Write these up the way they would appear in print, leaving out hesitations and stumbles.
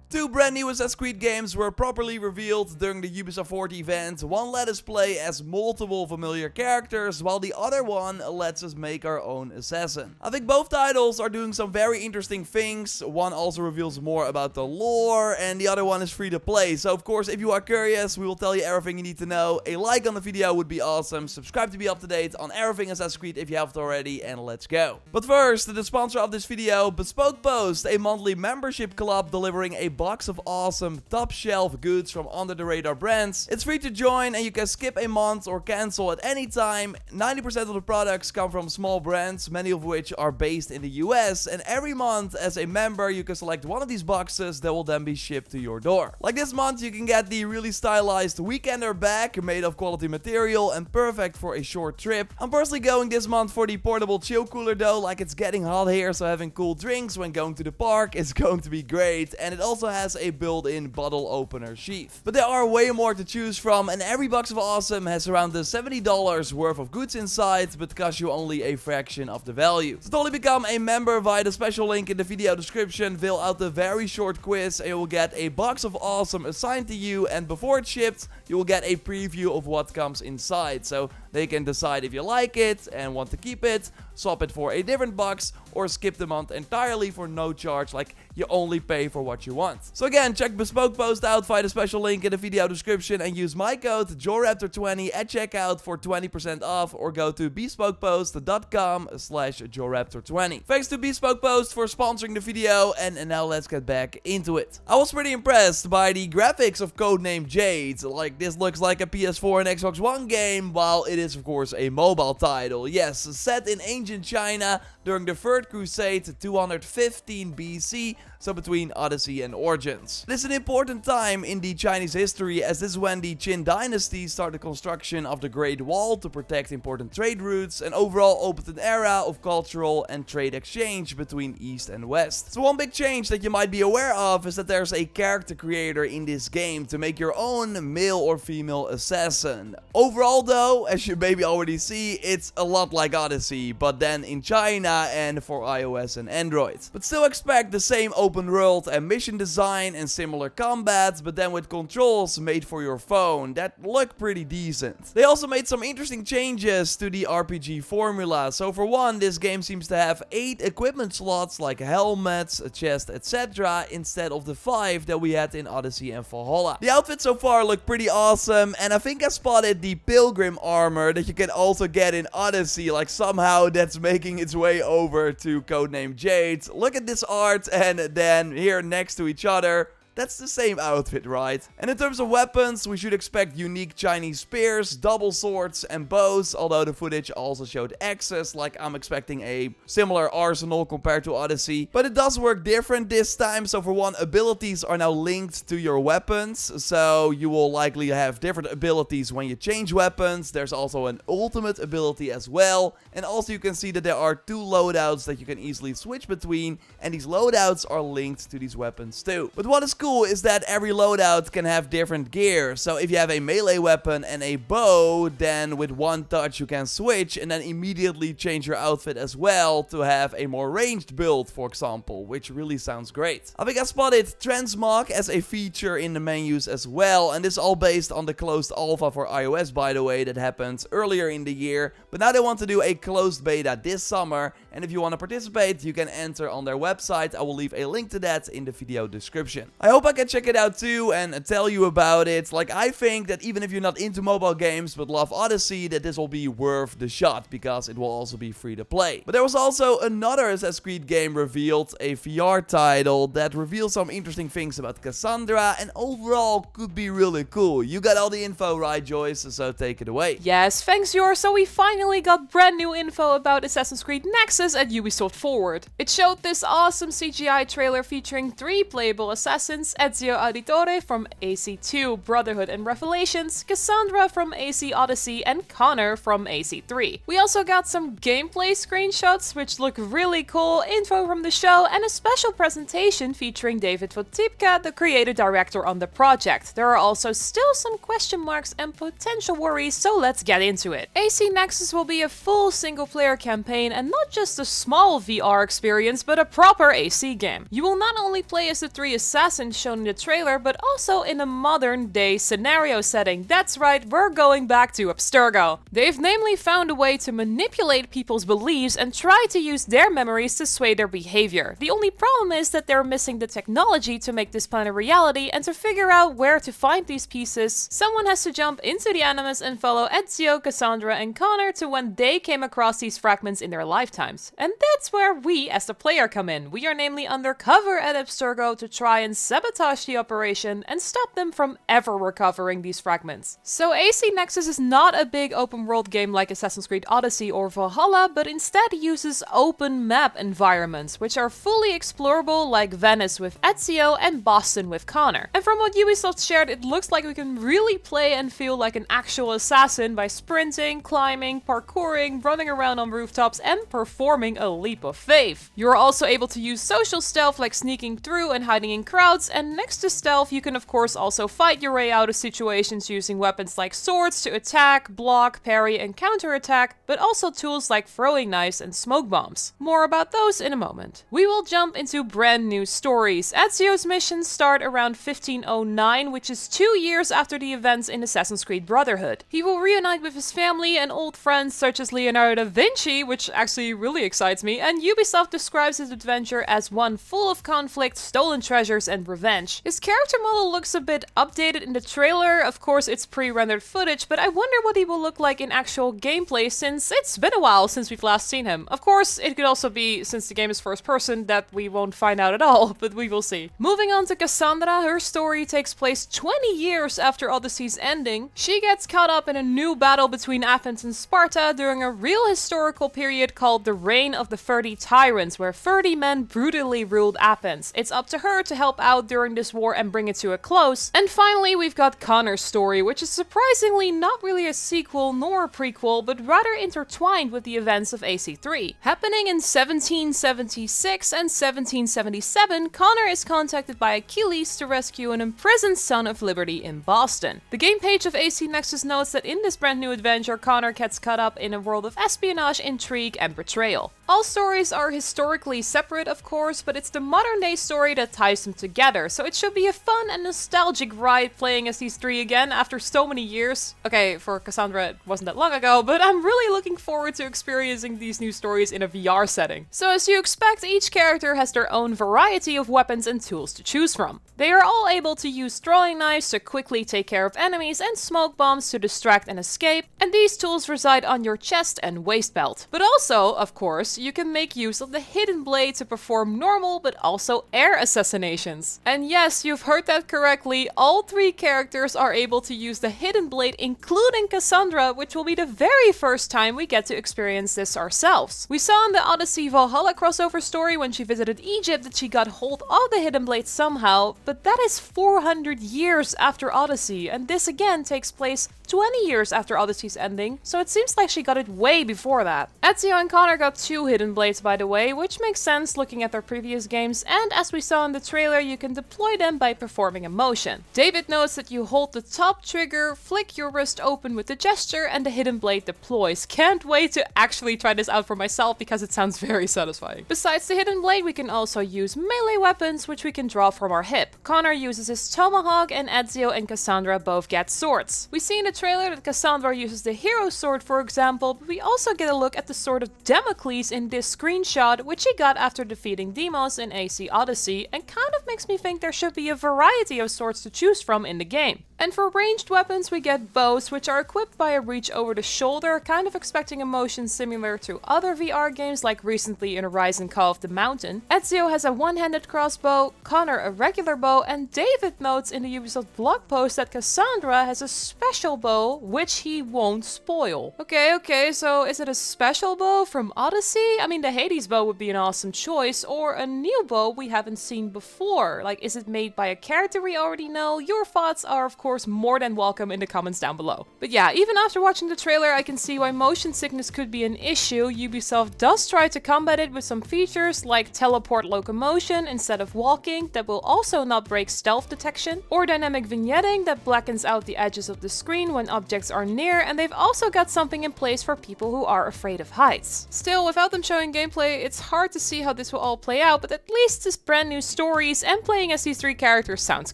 Two brand new Assassin's Creed games were properly revealed during the Ubisoft Forward event. One let us play as multiple familiar characters, while the other one lets us make our own assassin. I think both titles are doing some very interesting things. One also reveals more about the lore, and the other one is free to play. So of course, if you are curious, we will tell you everything you need to know. A like on the video would be awesome. Subscribe to be up to date on everything Assassin's Creed if you haven't already, and let's go. But first, the sponsor of this video, Bespoke Post, a monthly membership club delivering a box of awesome top shelf goods from under the radar brands. It's free to join and you can skip a month or cancel at any time. 90% of the products come from small brands, many of which are based in the US, and every month as a member you can select one of these boxes that will then be shipped to your door. Like this month you can get the really stylized Weekender bag made of quality material and perfect for a short trip. I'm personally going this month for the portable chill cooler though, like it's getting hot here, so having cool drinks when going to the park is going to be great, and it also has a built-in bottle opener sheath. But there are way more to choose from, and every box of awesome has around the $70 worth of goods inside, but costs you only a fraction of the value. So totally become a member via the special link in the video description, fill out the very short quiz, and you will get a box of awesome assigned to you, and before it's shipped, you will get a preview of what comes inside, so they can decide if you like it and want to keep it, swap it for a different box, or skip the month entirely for no charge, like you only pay for what you want. So again, check Bespoke Post out via the special link in the video description and use my code JorRaptor20 at checkout for 20% off, or go to bespokepost.com/JorRaptor20. Thanks to Bespoke Post for sponsoring the video, and now let's get back into it. I was pretty impressed by the graphics of codename Jade. Like, this looks like a PS4 and Xbox One game, while it is of course a mobile title. Yes, set in ancient China during the Third Crusade 215 BC, so between Odyssey and Origins. This is an important time in the Chinese history, as this is when the Qin dynasty started construction of the Great Wall to protect important trade routes, and overall opened an era of cultural and trade exchange between East and West. So one big change that you might be aware of is that there's a character creator in this game to make your own male or female assassin. Overall though, as you maybe already see, it's a lot like Odyssey, but then in China and for iOS and Android. But still expect the same open world and mission design and similar combat, but then with controls made for your phone that look pretty decent. They also made some interesting changes to the RPG formula. So for one, this game seems to have 8 equipment slots like helmets, a chest, etc. instead of the 5 that we had in Odyssey and Valhalla. The outfits so far look pretty awesome, and I think I spotted the pilgrim armor that you can also get in Odyssey, like somehow that's making its way over to codename Jade. Look at this art, and then here next to each other, that's the same outfit, right? And in terms of weapons, we should expect unique Chinese spears, double swords, and bows, although the footage also showed axes, like I'm expecting a similar arsenal compared to Odyssey. But it does work different this time, so for one, abilities are now linked to your weapons, so you will likely have different abilities when you change weapons. There's also an ultimate ability as well, and also you can see that there are 2 loadouts that you can easily switch between, and these loadouts are linked to these weapons too. But what is cool is that every loadout can have different gear. So if you have a melee weapon and a bow, then with one touch you can switch and then immediately change your outfit as well to have a more ranged build, for example, which really sounds great. I think I spotted transmog as a feature in the menus as well, and this is all based on the closed alpha for iOS, by the way, that happened earlier in the year, but now they want to do a closed beta this summer, and if you want to participate, you can enter on their website. I will leave a link to that in the video description. I hope I can check it out too and tell you about it. Like, I think that even if you're not into mobile games but love Odyssey, that this will be worth the shot, because it will also be free to play. But there was also another Assassin's Creed game revealed, a VR title that reveals some interesting things about Kassandra, and overall could be really cool. You got all the info right, Joyce, so take it away. Yes, thanks Jor. So we finally got brand new info about Assassin's Creed Nexus at Ubisoft Forward. It showed this awesome CGI trailer featuring 3 playable assassins: Ezio Auditore from AC2, Brotherhood and Revelations, Kassandra from AC Odyssey, and Connor from AC3. We also got some gameplay screenshots which look really cool, info from the show, and a special presentation featuring David Wojcicka, the creative director on the project. There are also still some question marks and potential worries, so let's get into it. AC Nexus will be a full single player campaign and not just just a small VR experience, but a proper AC game. You will not only play as the 3 assassins shown in the trailer, but also in a modern day scenario setting. That's right, we're going back to Abstergo. They've namely found a way to manipulate people's beliefs and try to use their memories to sway their behavior. The only problem is that they're missing the technology to make this plan a reality, and to figure out where to find these pieces, someone has to jump into the Animus and follow Ezio, Kassandra, and Connor to when they came across these fragments in their lifetimes. And that's where we, as the player, come in. We are namely undercover at Abstergo to try and sabotage the operation and stop them from ever recovering these fragments. So AC Nexus is not a big open world game like Assassin's Creed Odyssey or Valhalla, but instead uses open map environments, which are fully explorable, like Venice with Ezio and Boston with Connor. And from what Ubisoft shared, it looks like we can really play and feel like an actual assassin by sprinting, climbing, parkouring, running around on rooftops, and performing a leap of faith. You're also able to use social stealth like sneaking through and hiding in crowds, and next to stealth you can of course also fight your way out of situations using weapons like swords to attack, block, parry, and counterattack, but also tools like throwing knives and smoke bombs. More about those in a moment. We will jump into brand new stories. Ezio's missions start around 1509, which is 2 years after the events in Assassin's Creed Brotherhood. He will reunite with his family and old friends such as Leonardo da Vinci, which actually really excites me, and Ubisoft describes his adventure as one full of conflict, stolen treasures, and revenge. His character model looks a bit updated in the trailer. Of course, it's pre-rendered footage, but I wonder what he will look like in actual gameplay, since it's been a while since we've last seen him. Of course, it could also be, since the game is first person, that we won't find out at all, but we will see. Moving on to Kassandra, her story takes place 20 years after Odyssey's ending. She gets caught up in a new battle between Athens and Sparta during a real historical period called the Reign of the 30 Tyrants, where 30 men brutally ruled Athens. It's up to her to help out during this war and bring it to a close. And finally, we've got Connor's story, which is surprisingly not really a sequel nor a prequel, but rather intertwined with the events of AC3. Happening in 1776 and 1777, Connor is contacted by Achilles to rescue an imprisoned Son of Liberty in Boston. The game page of AC Nexus notes that in this brand new adventure, Connor gets caught up in a world of espionage, intrigue, and betrayal. All stories are historically separate, of course, but it's the modern day story that ties them together, so it should be a fun and nostalgic ride playing as these 3 again after so many years. Okay, for Kassandra it wasn't that long ago, but I'm really looking forward to experiencing these new stories in a VR setting. So as you expect, each character has their own variety of weapons and tools to choose from. They are all able to use throwing knives to quickly take care of enemies and smoke bombs to distract and escape, and these tools reside on your chest and waist belt. But also, of course, you can make use of the hidden blade to perform normal but also air assassinations. And yes, you've heard that correctly, all 3 characters are able to use the hidden blade, including Kassandra, which will be the very first time we get to experience this ourselves. We saw in the Odyssey Valhalla crossover story when she visited Egypt that she got hold of the hidden blade somehow, but that is 400 years after Odyssey, and this again takes place 20 years after Odyssey's ending, so it seems like she got it way before that. Ezio and Connor got 2 hidden blades, by the way, which makes sense looking at their previous games, and as we saw in the trailer, you can deploy them by performing a motion. David notes that you hold the top trigger, flick your wrist open with the gesture, and the hidden blade deploys. Can't wait to actually try this out for myself because it sounds very satisfying. Besides the hidden blade, we can also use melee weapons, which we can draw from our hip. Connor uses his tomahawk, and Ezio and Kassandra both get swords. We see in the trailer that Kassandra uses the hero sword, for example, but we also get a look at the sword of Damocles in this screenshot, which he got after defeating Deimos in AC Odyssey, and kind of makes me think there should be a variety of swords to choose from in the game. And for ranged weapons, we get bows, which are equipped by a reach over the shoulder, kind of expecting a motion similar to other VR games like recently in Horizon Call of the Mountain. Ezio has a one-handed crossbow, Connor a regular bow, and David notes in the Ubisoft blog post that Kassandra has a special bow, which he won't spoil. Okay, so is it a special bow from Odyssey? I mean, the Hades bow would be an awesome choice, or a new bow we haven't seen before. Like, is it made by a character we already know? Your thoughts are, of course, course more than welcome in the comments down below. But yeah, even after watching the trailer, I can see why motion sickness could be an issue. Ubisoft does try to combat it with some features like teleport locomotion instead of walking that will also not break stealth detection, or dynamic vignetting that blackens out the edges of the screen when objects are near, and they've also got something in place for people who are afraid of heights. Still, without them showing gameplay, it's hard to see how this will all play out, but at least this brand new stories and playing as these 3 characters sounds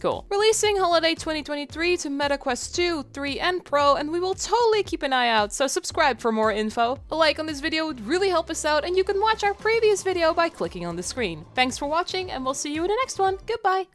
cool. Releasing holiday 2023 to MetaQuest 2, 3 and Pro, and we will totally keep an eye out, so subscribe for more info. A like on this video would really help us out, and you can watch our previous video by clicking on the screen. Thanks for watching, and we'll see you in the next one. Goodbye!